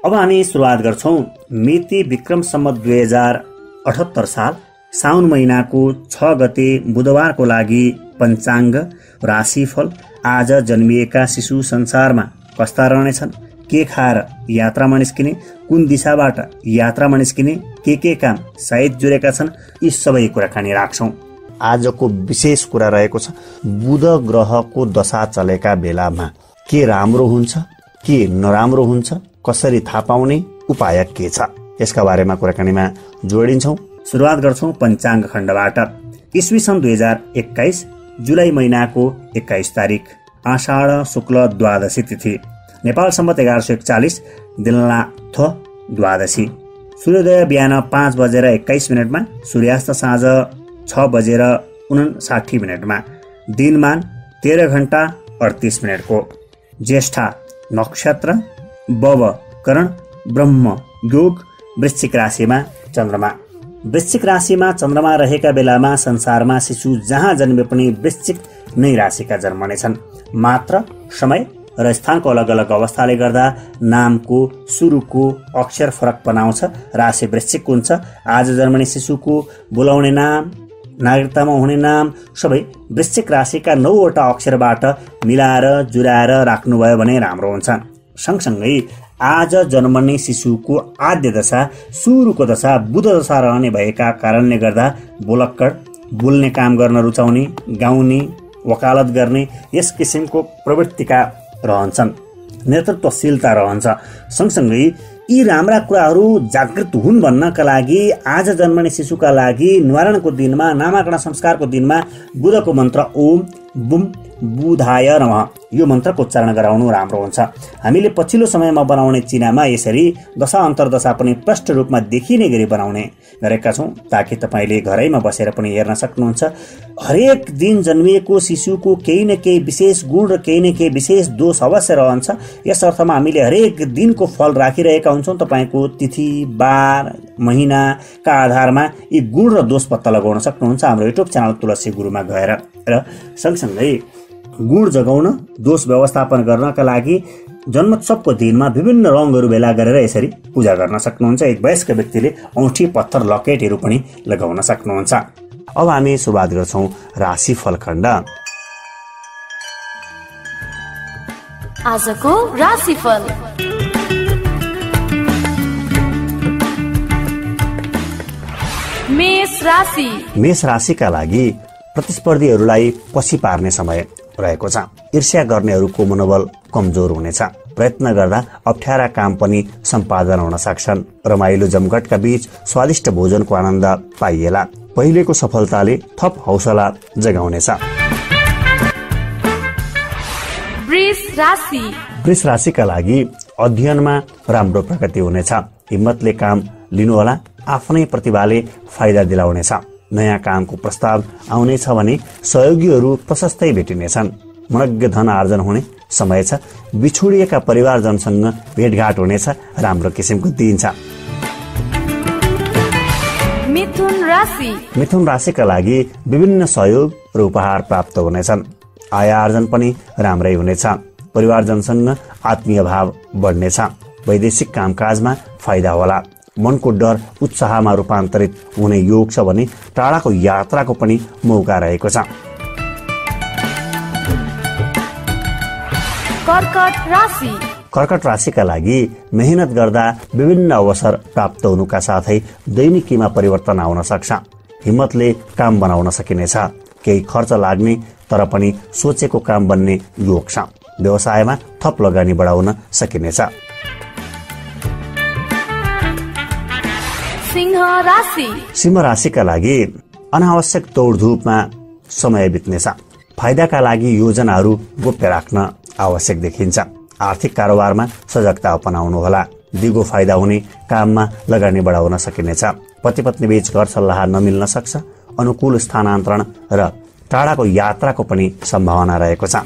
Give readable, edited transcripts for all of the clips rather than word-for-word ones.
अब हामी सुरुवात गर्छौं मिति विक्रम सम्वत 2078 साल साउन महिनाको 6 गते बुधबारको लागि पञ्चाङ्ग राशिफल। आज जन्मिएका शिशु संसारमा कस्ता रहनेछन्, के खाएर यात्रामा निस्किने, कुन दिशाबाट यात्रामा निस्किने, के काम सायद जुरेका छन्, यी सबै कुराकानी राख्छौं। आजको विशेष कुरा रहेको छ बुध ग्रहको दशा चलेका बेलामा के राम्रो हुन्छ, के नराम्रो हुन्छ, कसरी थाहा पाउने, उपाय के छ, यसका बारेमा कुराकानीमा जोडिन्छौं। सुरुवात गर्छौं पञ्चाङ्ग खण्डबाट। ईस्वी सन् 2021 जुलाई महिनाको 21 तारिक आषाढ शुक्ल द्वादशी तिथि, नेपाल सम्वत 1141 दिलनाथ द्वादशी। सूर्योदय बिहान 5:21 सूर्यास्त साँझ 6:59 दिनमान 13 घण्टा 38 मिनटको। ज्येष्ठा नक्षत्र, बव करण, ब्रह्म योग, वृश्चिक राशिमा चन्द्रमा। वृश्चिक राशिमा चन्द्रमा रहेका बेलामा संसारमा शिशु जहाँ जन्मे पनि वृश्चिक नै राशिका जन्मनेछन्। मात्र समय र स्थानको अलग अलग अवस्थाले गर्दा नामको सुरुको अक्षर फरक बनाउँछ। राशि वृश्चिक हुन्छ। आज जन्मने शिशुको बोलाउने नाम, नागरिकतामा हुने नाम सबै वृश्चिक राशिका 9वटा अक्षरबाट मिलाएर जुराएर राख्नुभयो भने राम्रो हुन्छ। सँगसँगै आज जन्मने शिशुको आद्य दशा सुरुको दशा बुध दशा रहने भएका कारणले गर्दा बोलक्कड, बोल्ने काम गर्न रुचाउने, गाउने, वकालत गर्ने यस किसिमको प्रवृत्तिका रहन्छन्। नेतृत्वशीलता रहन्छ। सँगसँगै यी राम्रा कुराहरू जागृत हुन् भन्नका लागि आज जन्मने शिशुका लागि निवारणको दिनमा, नामाकरण संस्कारको दिनमा बुधको मन्त्र ओम बुम बुधाय नमः यो मन्त्रको उच्चारण गराउनु राम्रो हुन्छ। हामीले पछिल्लो समयमा बनाउने चिनामा यसरी दशा अन्तर्दशा पनि प्रष्ट रूपमा देखिने गरी बनाउने गरेका छौँ, ताकि तपाईँले घरैमा बसेर पनि हेर्न सक्नुहुन्छ। हरेक दिन जन्मिएको शिशुको केही न केही विशेष गुण र केही न केही विशेष दोष अवश्य रहन्छ। यस अर्थमा हामीले हरेक दिनको फल राखिरहेका हुन्छौँ। तपाईँको तिथि, बार, महिनाका आधारमा यी गुण र दोष पत्ता लगाउन सक्नुहुन्छ हाम्रो युट्युब च्यानल तुलसी गुरुमा गएर। र सँगसँगै गुण जगाउन, दोष व्यवस्थापन गर्नका लागि जन्मोत्सवको दिनमा विभिन्न रङहरू भेला गरेर यसरी पूजा गर्न सक्नुहुन्छ। एक वयस्क व्यक्तिले औँठी, पत्थर, लकेटहरू पनि लगाउन सक्नुहुन्छ। अब हामी सुरुवात गर्छौं राशिफल खण्ड। आजको राशिफल। मेष राशि। मेष राशिका लागि प्रतिस्पर्धीहरूलाई पछि पार्ने समय रहेको छ। ईर्ष्या गर्नेहरूको मनोबल कमजोर हुनेछ। प्रयत्न गर्दा अप्ठ्यारा काम पनि सम्पादन हुन सक्छन्। रमाइलो जमघटका बीच स्वादिष्ट भोजनको आनन्द पाइएला। पहिलेको सफलताले थप हौसला जगाउनेछ। वृष राशि। वृष राशिका लागि अध्ययनमा राम्रो प्रगति हुनेछ। हिम्मतले काम लिनुहोला। आफ्नै प्रतिभाले फाइदा दिलाउनेछ। नयाँ कामको प्रस्ताव आउनेछ भने सहयोगीहरू प्रशस्तै भेटिनेछन्। मनज्ञ धन आर्जन हुने समय छ। बिछोडिएका परिवारजनसँग भेटघाट हुनेछ। राम्रो किसिमको दिन छ। मिथुन राशि। मिथुन राशिका लागि विभिन्न सहयोग र उपहार प्राप्त हुनेछन्। आय आर्जन पनि राम्रै हुनेछ। परिवारजनसँग आत्मीय भाव बढ्नेछ। वैदेशिक कामकाजमा फाइदा होला। मनको डर उत्साहमा रूपान्तरित हुने योग छ भने टाढाको यात्राको पनि मौका रहेको छ। कर्कट राशि। कर्कट राशिका लागि मेहनत गर्दा विभिन्न अवसर प्राप्त हुनुका साथै दैनिकीमा परिवर्तन आउन सक्छ। हिम्मतले काम बनाउन सकिनेछ। केही खर्च लाग्ने तर पनि सोचेको काम बन्ने योग छ। व्यवसायमा थप लगानी बढाउन सकिनेछ। सिंह राशि। सिंह राशिका लागि अनावश्यक दौडधुपमा समय बित्नेछ। फाइदाका लागि योजनाहरू गोप्य राख्न आवश्यक देखिन्छ। आर्थिक कारोबारमा सजगता अपनाउनुहोला। दिगो फाइदा हुने काममा लगानी बढाउन सकिनेछ। पति पत्नी बीच घर सल्लाह नमिल्न सक्छ। अनुकूल स्थानान्तरण र टाढाको यात्राको पनि सम्भावना रहेको छ।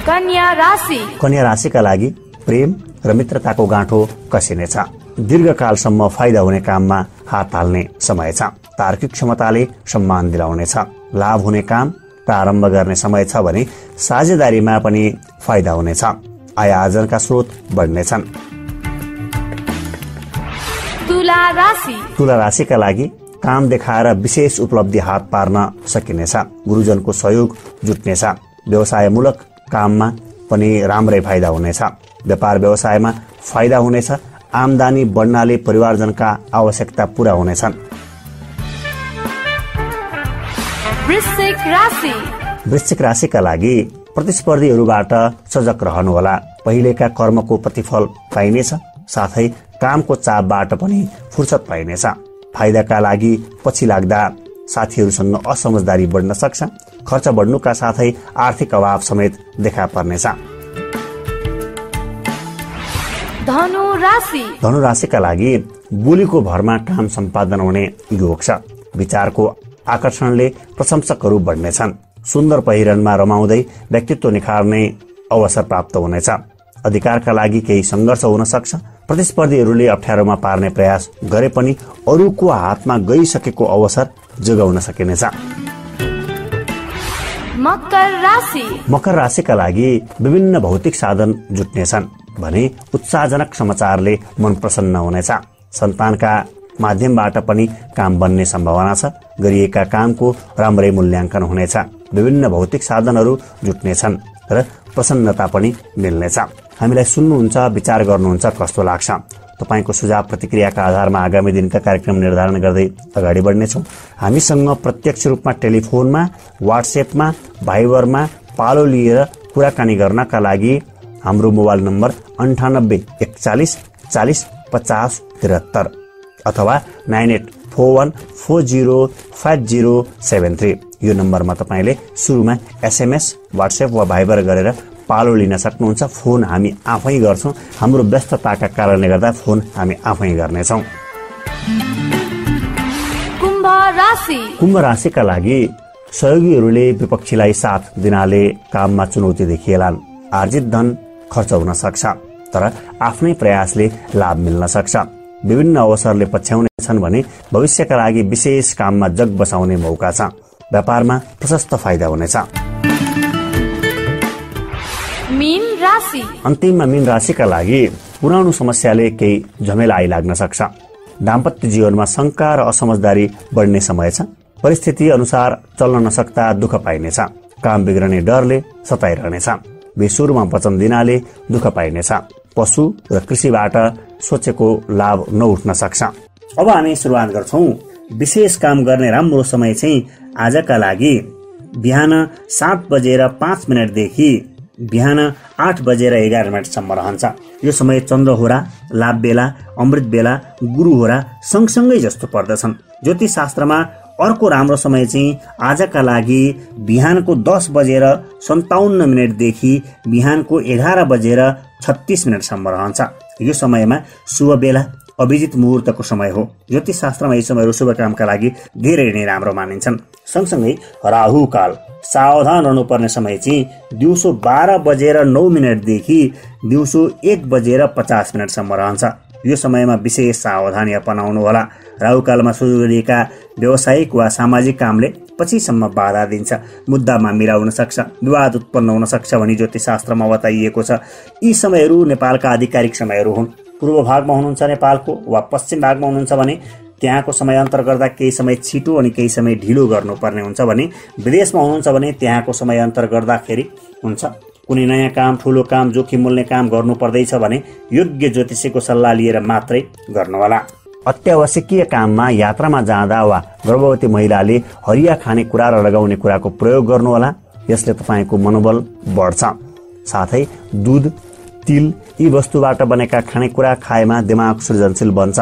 कन्या राशि। कन्या राशिका लागि प्रेम र मित्रताको गाँठो कसिनेछ। दीर्घकालसम्म फाइदा हुने काममा हात हाल्ने समय छ। तार्किक क्षमताले सम्मान दिलाउनेछ। लाभ हुने काम प्रारम्भ गर्ने समय छ भने साझेदारीमा पनि फाइदा हुनेछ। आय आर्जनका स्रोत बढ्नेछन्। तुला राशि। तुला राशिका लागि काम देखाएर विशेष उपलब्धि हात पार्न सकिनेछ। गुरुजनको सहयोग जुट्नेछ। व्यवसायमूलक काममा पनि राम्रै फाइदा हुनेछ। व्यापार व्यवसायमा फाइदा हुनेछ। आमदानी बढ्नाले परिवारजनका आवश्यकता पूरा हुनेछन्। वृश्चिक राशि। वृश्चिक राशिका लागि प्रतिस्पर्धीहरूबाट सजग रहनुहोला। पहिलेका कर्मको प्रतिफल पाइनेछ। साथै कामको चापबाट पनि फुर्सद पाइनेछ। फाइदाका लागि पछि लाग्दा साथीहरूसँग असमझदारी बढ्न सक्छ। खर्च बढ्नुका साथै आर्थिक अभाव समेत देखा पर्नेछ। धनु राशि। धनु राशिका लागि बोलीको भरमा काम सम्पादन हुने योग छ। विचारको आकर्षणले प्रशंसकहरू बढ्नेछन्। सुन्दर पहिरनमा रमाउँदै व्यक्तित्व निखार्ने अवसर प्राप्त हुनेछ। अधिकारका लागि केही सङ्घर्ष हुन सक्छ। प्रतिस्पर्धीहरूले अप्ठ्यारोमा पार्ने प्रयास गरे पनि अरूको हातमा गइसकेको अवसर जोगाउन सकिनेछ। मकर राशि। मकर राशिका लागि विभिन्न भौतिक साधन जुट्नेछन् भने उत्साहजनक समाचारले मन प्रसन्न हुनेछ। सन्तानका माध्यमबाट पनि काम बन्ने सम्भावना छ। गरिएका कामको राम्रै मूल्याङ्कन हुनेछ। विभिन्न भौतिक साधनहरू जुट्नेछन् र प्रसन्नता पनि मिल्नेछ। हामीलाई सुन्नुहुन्छ, विचार गर्नुहुन्छ, कस्तो लाग्छ? तपाईको सुझाव प्रतिक्रियाका आधारमा आगामी दिनका कार्यक्रम निर्धारण गर्दै अगाडि बढ्नेछौँ। हामीसँग प्रत्यक्ष रूपमा टेलिफोनमा, वाट्सएपमा, भाइबरमा पालो लिएर कुराकानी गर्नका लागि हाम्रो मोबाइल नम्बर 98 41 40 50 73 अथवा 9841 40 5073 यो नम्बरमा तपाईले सुरुमा एसएमएस, वाट्सएप वा भाइबर गरेर पालो लिन सक्नुहुन्छ। फोन हामी आफै गर्छौं। हाम्रो व्यस्तताका कारणले गर्दा फोन हामी आफै गर्नेछौं। कुम्भ राशि। कुम्भ राशिका लागि सहयोगीहरूले विपक्षीलाई साथ दिनाले काममा चुनौती देखिएलान्। आर्जित धन खर्च हुन सक्छ, तर आफ्नै प्रयासले लाभ मिल्न सक्छ। विभिन्न अवसरले पछ्याउनेछन् भने भविष्यका लागि विशेष काममा जग बसाउने मौका छ। व्यापारमा प्रशस्त फाइदा हुनेछ। मीन राशि। अन्तिममा मीन राशिका लागि पुरानो समस्याले केही झमेला आइलाग्न सक्छ। दाम्पत्य जीवनमा शङ्का र असमझदारी बढ्ने समय छ। परिस्थिति अनुसार चल्न नसक्दा दुःख पाइनेछ। काम बिग्रने डरले सताइरहनेछ। बेसुरमा वचन दिनाले दुःख पाइनेछ। पशु र कृषिबाट सोचेको लाभ नउठ्न सक्छ। अब हामी सुरुवात गर्छौं। विशेष काम गर्ने राम्रो समय चाहिँ आजका लागि बिहान 7:05 देखि बिहान 8:11 रहन्छ। यो समय चन्द्रहोरा, लाभ बेला, अमृत बेला, गुरुहोरा सँगसँगै जस्तो पर्दछन्। ज्योतिष शास्त्रमा अर्को राम्रो समय चाहिँ आजका लागि बिहानको 10:57 देखि बिहानको 11:36 रहन्छ। यो समयमा शुभ बेला, अभिजित मुहुर्तको समय हो। ज्योतिष शास्त्रमा यी समयहरू शुभ कामका लागि धेरै नै राम्रो मानिन्छन्। सँगसँगै राहु काल, सावधान रहनुपर्ने समय चाहिँ दिउँसो 12:09 देखि दिउँसो 1:50 रहन्छ। यो समयमा विशेष सावधानी अपनाउनु होला। राहुकालमा सुरु गरिएका व्यावसायिक वा सामाजिक कामले पछिसम्म बाधा दिन्छ। मुद्दामा मिलाउन सक्छ, विवाद उत्पन्न हुन सक्छ भनी ज्योतिष शास्त्रमा बताइएको छ। यी समयहरू नेपालका आधिकारिक समयहरू हुन्। पूर्व भागमा हुनुहुन्छ नेपालको वा पश्चिम भागमा हुनुहुन्छ भने त्यहाँको समय अन्तर गर्दा केही समय छिटो अनि केही समय ढिलो गर्नुपर्ने हुन्छ भने विदेशमा हुनुहुन्छ भने त्यहाँको समय अन्तर गर्दाखेरि हुन्छ। कुनै नयाँ काम, ठुलो काम, जोखिम मूल्य काम गर्नु पर्दैछ भने योग्य ज्योतिषीको सल्लाह लिएर मात्रै गर्नुहोला। अत्यावश्यकीय काममा, यात्रामा जाँदा वा गर्भवती महिलाले हरिया खाने कुरा र लगाउने कुराको प्रयोग गर्नुहोला। यसले तपाईको मनोबल बढ्छ। साथै दूध, तिल यी वस्तुबाट बनेका खानेकुरा खाएमा दिमाग सृजनशील बन्छ।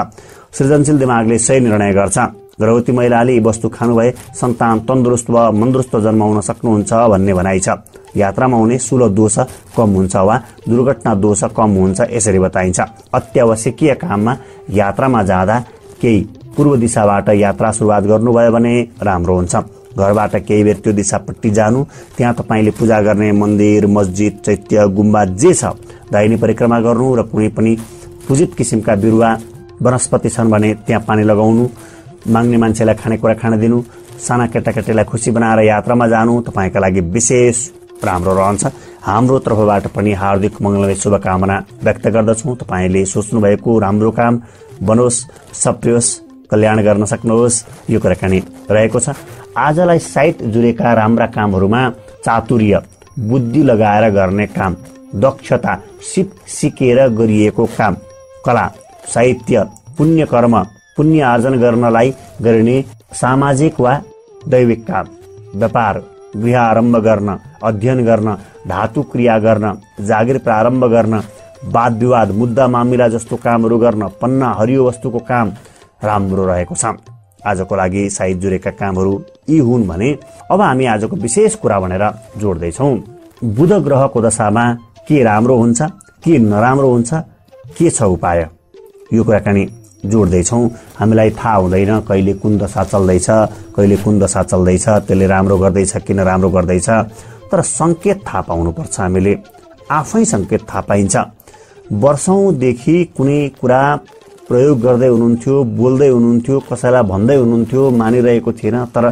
सृजनशील दिमागले सही निर्णय गर्छ। गर्भवती महिलाले यी वस्तु खानु भए सन्तान तन्दुरुस्त वा मन्दुरुस्त जन्माउन सक्नुहुन्छ भन्ने भनाइ छ। यात्रामा हुने शुल दोष कम हुन्छ वा दुर्घटना दोष कम हुन्छ यसरी बताइन्छ। अत्यावश्यकीय काममा यात्रामा जाँदा केही पूर्व दिशाबाट यात्रा सुरुवात गर्नुभयो भने राम्रो हुन्छ। घरबाट केही बेर त्यो दिशापट्टि जानु, त्यहाँ तपाईले पूजा गर्ने मन्दिर, मस्जिद, चैत्य, गुम्बा जे छ दाहिने परिक्रमा गर्नु र कुनै पनि पूजित किसिमका बिरुवा वनस्पति छन् भने त्यहाँ पानी लगाउनु, माग्ने मान्छेलाई खानेकुरा खान दिनु, साना केटाकेटीलाई खुसी बनाएर यात्रामा जानु तपाईका लागि विशेष राम्रो रहन्छ। हाम्रो तर्फबाट पनि हार्दिक मङ्गलमय शुभकामना व्यक्त गर्दछौँ। तपाईँले सोच्नुभएको राम्रो काम बनोस्, सप्रियोस्, कल्याण गर्न सक्नुहोस्, यो कुराकानी रहेको छ। आजलाई साइट जुरेका राम्रा कामहरूमा चातुर्य, बुद्धि लगाएर गर्ने काम, दक्षता, सिकेर गरिएको काम, कला, साहित्य, पुण्य कर्म, पुण्य आर्जन गर्नलाई गरिने सामाजिक वा दैविक काम, व्यापार, गृह आरम्भ गर्न, अध्ययन गर्न, धातु क्रिया गर्न, जागिर प्रारम्भ गर्न, वाद विवाद, मुद्दा मामिला जस्तो कामहरू गर्न, पन्ना हरियो वस्तुको काम राम्रो रहेको छ। आजको लागि साइट जुरेका कामहरू यी हुन् भने अब हामी आजको विशेष कुरा भनेर जोड्दैछौँ। बुध ग्रहको दशामा के राम्रो हुन्छ, के नराम्रो हुन्छ, के छ उपाय, यो कुराकानी जोड्दैछौँ। हामीलाई थाहा हुँदैन कहिले कुन दशा चल्दैछ, कहिले कुन दशा चल्दैछ, त्यसले राम्रो गर्दैछ कि नराम्रो गर्दैछ, तर सङ्केत थाहा पाउनुपर्छ। हामीले आफै सङ्केत थाहा पाइन्छ। वर्षौँदेखि कुनै कुरा प्रयोग गर्दै हुनुहुन्थ्यो, बोल्दै हुनुहुन्थ्यो, कसैलाई भन्दै हुनुहुन्थ्यो, मानिरहेको थिएन, तर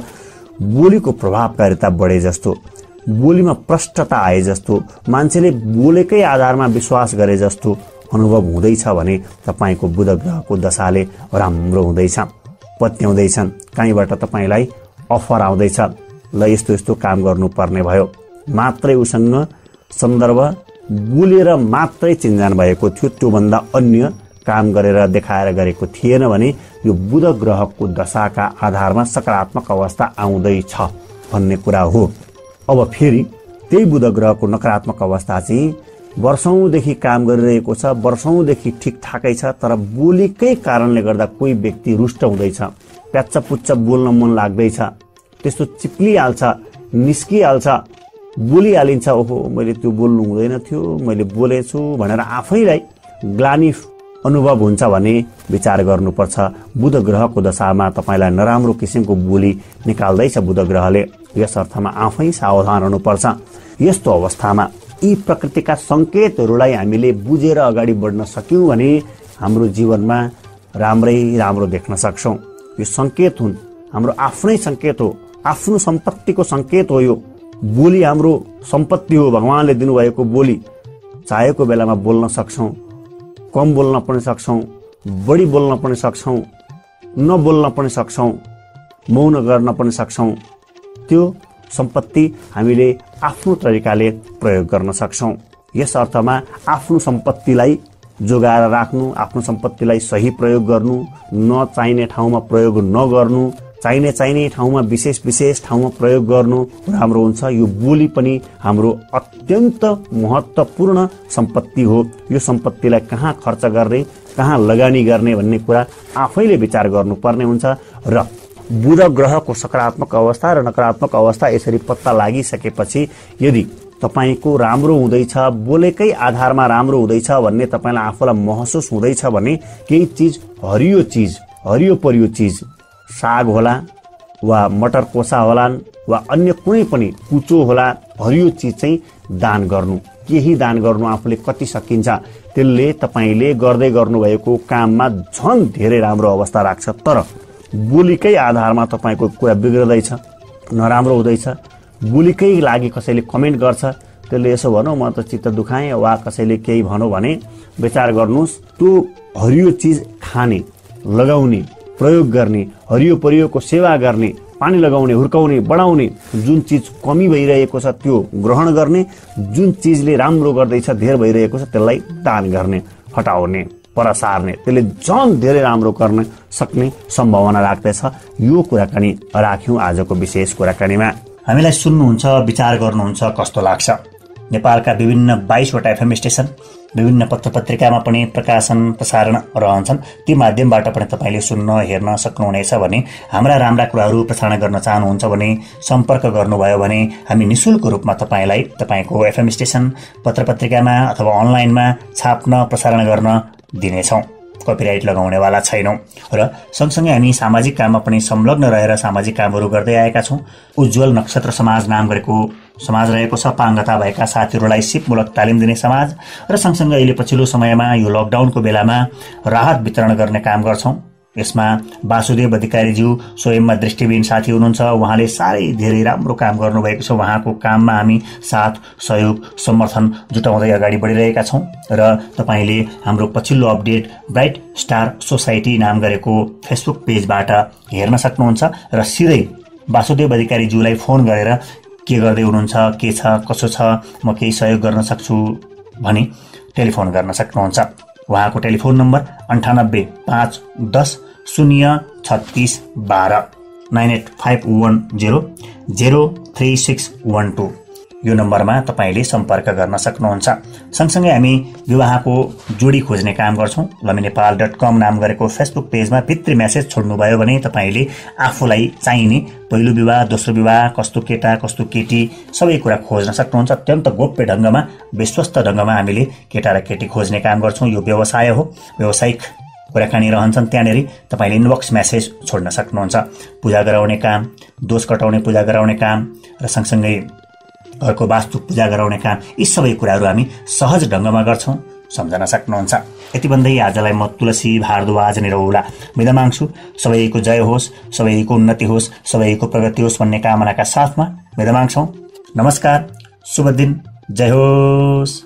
बोलीको प्रभावकारिता बढे जस्तो, बोलीमा प्रष्टता आए जस्तो, मान्छेले बोलेकै आधारमा विश्वास गरे जस्तो अनुभव हुँदैछ भने तपाईँको बुध ग्रहको दशाले राम्रो हुँदैछ। पत्याउँदैछन्, कहीँबाट तपाईँलाई अफर आउँदैछ, ल यस्तो यस्तो काम गर्नुपर्ने भयो, मात्रै उसँग सन्दर्भ बोलेर मात्रै चिन्जान भएको थियो, त्योभन्दा अन्य काम गरेर देखाएर गरेको थिएन भने यो बुध ग्रहको दशाका आधारमा सकारात्मक अवस्था आउँदैछ भन्ने कुरा हो। अब फेरि त्यही बुध ग्रहको नकारात्मक अवस्था चाहिँ वर्षौँदेखि काम गरिरहेको छ, वर्षौँदेखि ठिकठाकै छ, तर बोलीकै कारणले गर्दा कोही व्यक्ति रुष्ट हुँदैछ, प्याच्च पुच्च बोल्न मन लाग्दैछ, त्यस्तो चिप्लिहाल्छ, निस्किहाल्छ, बोलिहालिन्छ, ओहो मैले त्यो बोल्नु हुँदैन थियो, मैले बोलेछु भनेर आफैलाई ग्लानि अनुभव हुन्छ भने विचार गर्नुपर्छ। बुध ग्रहको दशामा तपाईँलाई नराम्रो किसिमको बोली निकाल्दैछ बुध ग्रहले, यस अर्थमा आफै सावधान हुनुपर्छ। यस्तो अवस्थामा यी प्रकृतिका सङ्केतहरूलाई हामीले बुझेर अगाडि बढ्न सक्यौँ भने हाम्रो जीवनमा राम्रै राम्रो देख्न सक्छौँ। यो सङ्केत हुन्, हाम्रो आफ्नै सङ्केत हो, आफ्नो सम्पत्तिको सङ्केत हो। यो बोली हाम्रो सम्पत्ति हो, भगवानले दिनुभएको बोली। चाहेको बेलामा बोल्न सक्छौँ, कम बोल्न पनि सक्छौँ, बढी बोल्न पनि सक्छौँ, नबोल्न पनि सक्छौँ, मौन गर्न पनि सक्छौँ। त्यो सम्पत्ति हामीले आफ्नो तरिकाले प्रयोग गर्न सक्छौँ। यस अर्थमा आफ्नो सम्पत्तिलाई जोगाएर राख्नु, आफ्नो सम्पत्तिलाई सही प्रयोग गर्नु, नचाहिने ठाउँमा प्रयोग नगर्नु, चाहिने ठाउँमा विशेष ठाउँमा प्रयोग गर्नु राम्रो हुन्छ। यो बोली पनि हाम्रो अत्यन्त महत्त्वपूर्ण सम्पत्ति हो। यो सम्पत्तिलाई कहाँ खर्च गर्ने, कहाँ लगानी गर्ने भन्ने कुरा आफैले विचार गर्नुपर्ने हुन्छ। र बुध ग्रहको सकारात्मक अवस्था र नकारात्मक अवस्था यसरी पत्ता लागिसकेपछि यदि तपाईँको राम्रो हुँदैछ, बोलेकै आधारमा राम्रो हुँदैछ भन्ने तपाईँलाई आफूलाई महसुस हुँदैछ भने केही चिज, हरियो परियो चिज, साग होला वा मटर कोसा होलान् वा अन्य कुनै पनि कुचो होला, हरियो चिज चाहिँ दान गर्नु। केही दान गर्नु आफूले कति सकिन्छ त्यसले तपाईँले गर्दै गर्नुभएको काममा झन् धेरै राम्रो अवस्था राख्छ। तर बोलीकै आधारमा तपाईँको कुरा बिग्रदैछ, नराम्रो हुँदैछ, बोलीकै लागि कसैले कमेन्ट गर्छ, त्यसले यसो भनौँ म त चित्त दुखाएँ वा कसैले केही भनौँ भने विचार गर्नुहोस्। त्यो हरियो चिज खाने, लगाउने, प्रयोग गर्ने, हरियो परियोको सेवा गर्ने, पानी लगाउने, हुर्काउने, बढाउने, जुन चिज कमी भइरहेको छ त्यो ग्रहण गर्ने, जुन चिजले राम्रो गर्दैछ, धेर भइरहेको छ त्यसलाई दान गर्ने, हटाउने, परसार्ने, त्यसले झन् धेरै राम्रो गर्न सक्ने सम्भावना राख्दछ। यो कुराकानी राख्यौँ आजको विशेष कुराकानीमा। हामीलाई सुन्नुहुन्छ, विचार गर्नुहुन्छ, कस्तो लाग्छ? नेपालका विभिन्न 22वटा एफएम स्टेसन, विभिन्न पत्रपत्रिकामा पनि प्रकाशन प्रसारण रहन्छन्। ती माध्यमबाट पनि तपाईँले सुन्न, हेर्न सक्नुहुनेछ भने हाम्रा राम्रा कुराहरू प्रसारण गर्न चाहनुहुन्छ भने सम्पर्क गर्नुभयो भने हामी निःशुल्क रूपमा तपाईँलाई तपाईँको एफएम स्टेसन, पत्रपत्रिकामा अथवा अनलाइनमा छाप्न, प्रसारण गर्न दिनेछौँ। कपिराइट लगाउनेवाला छैनौँ। र सँगसँगै हामी सामाजिक काममा पनि संलग्न रहेर सामाजिक कामहरू गर्दै आएका छौँ। उज्जवल नक्षत्र समाज नाम गरेको समाज रहेको छ। पाङ्गता भएका साथीहरूलाई सिपमूलक तालिम दिने समाज र सँगसँगै अहिले पछिल्लो समयमा यो लकडाउनको बेलामा राहत वितरण गर्ने काम गर्छौँ। यसमा वासुदेव अधिकारीज्यू स्वयंमा दृष्टिविहीन साथी हुनुहुन्छ। उहाँले साह्रै धेरै राम्रो काम गर्नुभएको छ। उहाँको काममा हामी साथ सहयोग समर्थन जुटाउँदै अगाडि बढिरहेका छौँ र तपाईँले हाम्रो पछिल्लो अपडेट ब्राइट स्टार सोसाइटी नाम गरेको फेसबुक पेजबाट हेर्न सक्नुहुन्छ र सिधै वासुदेव अधिकारीज्यूलाई फोन गरेर के गर्दै हुनुहुन्छ, के छ, कसो छ, म केही सहयोग गर्न सक्छु भनी टेलिफोन गर्न सक्नुहुन्छ। उहाँको टेलिफोन नम्बर 9851003612 9851003612 यो नम्बरमा तपाईँले सम्पर्क गर्न सक्नुहुन्छ। सँगसँगै हामी विवाहको जोडी खोज्ने काम गर्छौँ। lummynepal.com नाम गरेको फेसबुक पेजमा भित्री म्यासेज छोड्नुभयो भने तपाईँले आफूलाई चाहिने पहिलो विवाह, दोस्रो विवाह, कस्तो केटा कस्तो केटी सबै कुरा खोज्न सक्नुहुन्छ। अत्यन्त गोप्य ढङ्गमा, विश्वस्त ढङ्गमा हामीले केटा र केटी खोज्ने काम गर्छौँ। यो व्यवसाय हो, व्यावसायिक कुराकानी रहन्छन्। त्यहाँनिर तपाईँले इनबक्स म्यासेज छोड्न सक्नुहुन्छ। पूजा गराउने काम, दोष कटाउने पूजा गराउने काम र सँगसँगै घरको वास्तु पूजा गराउने काम, यी सबै कुराहरू हामी सहज ढङ्गमा गर्छौँ, सम्झन सक्नुहुन्छ। यति भन्दै आजलाई म तुलसी भारद्वाज निरौला बिदा माग्छु। सबैको जय होस्, सबैको उन्नति होस्, सबैको प्रगति होस् भन्ने कामनाका साथमा बिदा माग्छौँ। नमस्कार, शुभ दिन, जय होस्।